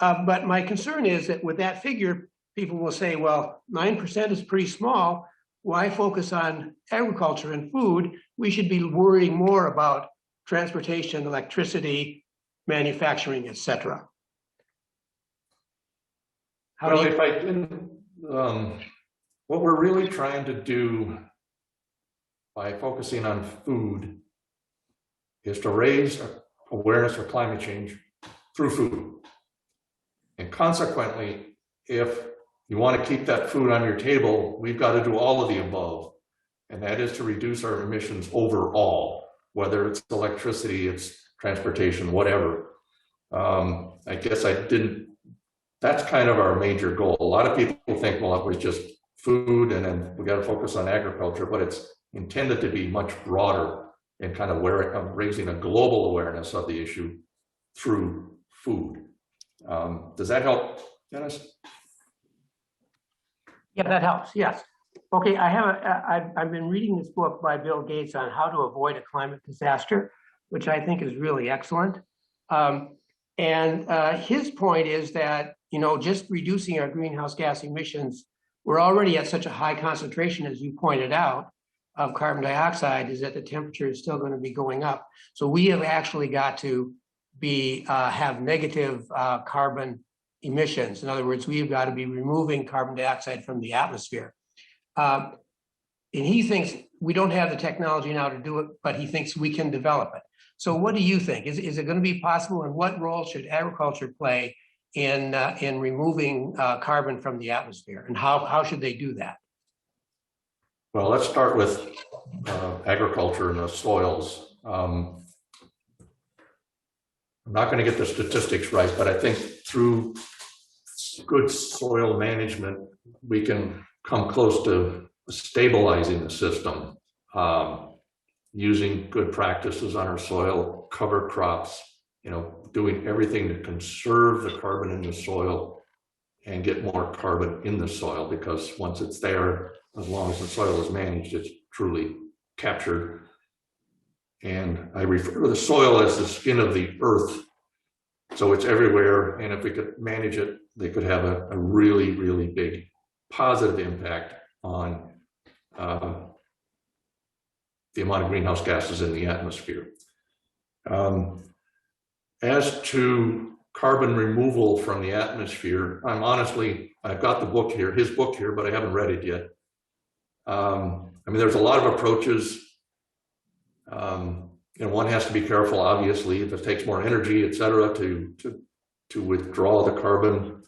But my concern is that with that figure, people will say, well, 9% is pretty small. Why focus on agriculture and food? We should be worrying more about transportation, electricity, manufacturing, etc. Well, if I didn't, what we're really trying to do by focusing on food is to raise awareness of climate change through food. And consequently, if you want to keep that food on your table, we've got to do all of the above. And that is to reduce our emissions overall, whether it's electricity, it's transportation, whatever. I guess that's kind of our major goal. A lot of people think, well, it was just food and then we got to focus on agriculture, but it's intended to be much broader and kind of raising a global awareness of the issue through food. Does that help, Dennis? Yeah, that helps. Yes. Okay, I've been reading this book by Bill Gates on how to avoid a climate disaster, which I think is really excellent. His point is that, just reducing our greenhouse gas emissions, we're already at such a high concentration, as you pointed out, of carbon dioxide, is that the temperature is still going to be going up. So we have actually got to have negative carbon emissions. In other words, we've got to be removing carbon dioxide from the atmosphere. And he thinks we don't have the technology now to do it, but he thinks we can develop it. So what do you think? Is it going to be possible, and what role should agriculture play in removing carbon from the atmosphere, and how should they do that? Well, let's start with agriculture and the soils. I'm not going to get the statistics right, but I think through good soil management, we can come close to stabilizing the system, using good practices on our soil, cover crops, doing everything to conserve the carbon in the soil and get more carbon in the soil, because once it's there, as long as the soil is managed, it's truly captured. And I refer to the soil as the skin of the earth. So it's everywhere. And if we could manage it, they could have a really, really big positive impact on the amount of greenhouse gases in the atmosphere. As to carbon removal from the atmosphere, I've got the book here, his book here, but I haven't read it yet. There's a lot of approaches. One has to be careful, obviously, if it takes more energy, et cetera, to withdraw the carbon.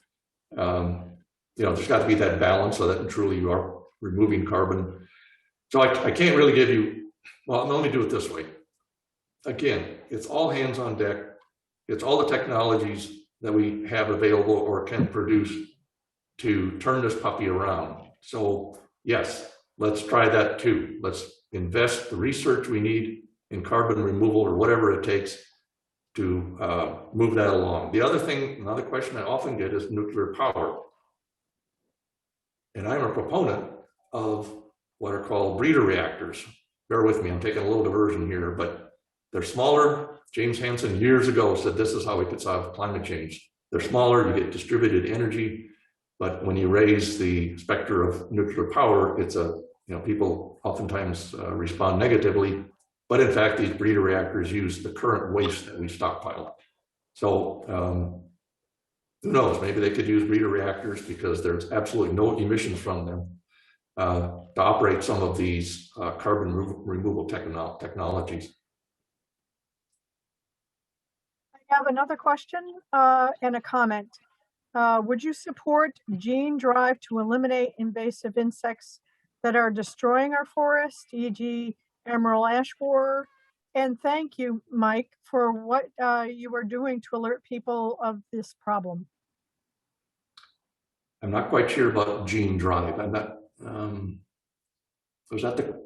There's got to be that balance so that truly you are removing carbon. So I can't really give you, well, let me do it this way. Again, it's all hands on deck. It's all the technologies that we have available or can produce to turn this puppy around. So yes, let's try that too. Let's invest the research we need in carbon removal or whatever it takes to move that along. Another question I often get is nuclear power. And I'm a proponent of what are called breeder reactors. Bear with me, I'm taking a little diversion here, but they're smaller. James Hansen years ago said this is how we could solve climate change. They're smaller, you get distributed energy, but when you raise the specter of nuclear power, it's a people oftentimes respond negatively, but in fact, these breeder reactors use the current waste that we stockpiled. So who knows, maybe they could use breeder reactors because there's absolutely no emissions from them to operate some of these carbon removal technologies. I have another question and a comment. Would you support gene drive to eliminate invasive insects that are destroying our forest, e.g. emerald ash borer? And thank you, Mike, for what you are doing to alert people of this problem. I'm not quite sure about gene drive. I'm not, was that the?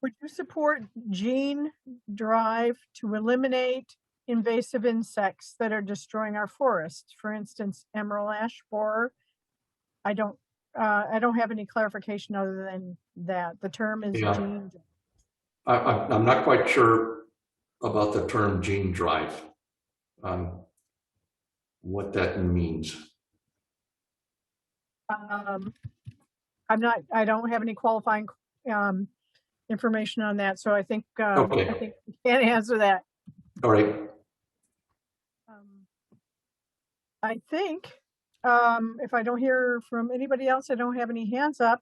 Would you support gene drive to eliminate invasive insects that are destroying our forests? For instance, emerald ash borer. I don't have any clarification other than that. The term is gene. I'm not quite sure about the term gene drive, what that means. I don't have any qualifying information on that, so I think Okay. I think we can't answer that. All right. I think if I don't hear from anybody else, I don't have any hands up.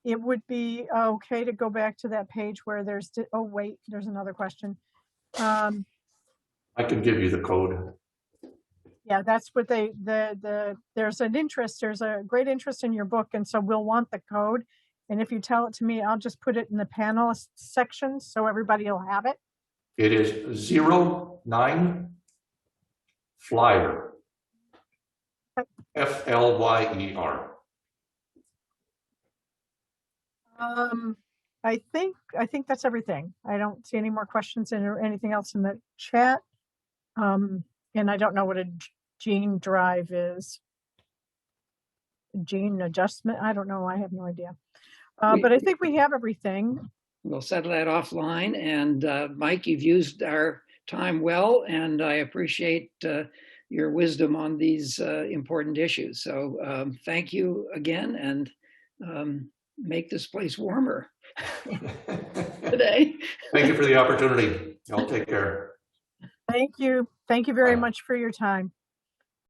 It would be okay to go back to that page where there's, oh wait, there's another question. I can give you the code. Yeah, that's what there's an interest, there's a great interest in your book, and so we'll want the code. And if you tell it to me, I'll just put it in the panelist section so everybody will have it. It is 09 flyer. FLYER. I think that's everything. I don't see any more questions or anything else in the chat. And I don't know what a gene drive is. Gene adjustment, I don't know, I have no idea. But I think we have everything. We'll settle that offline. And Mike, you've used our time well, and I appreciate your wisdom on these important issues. So thank you again, and make this place warmer today. Thank you for the opportunity. Y'all take care. Thank you. Thank you very much for your time.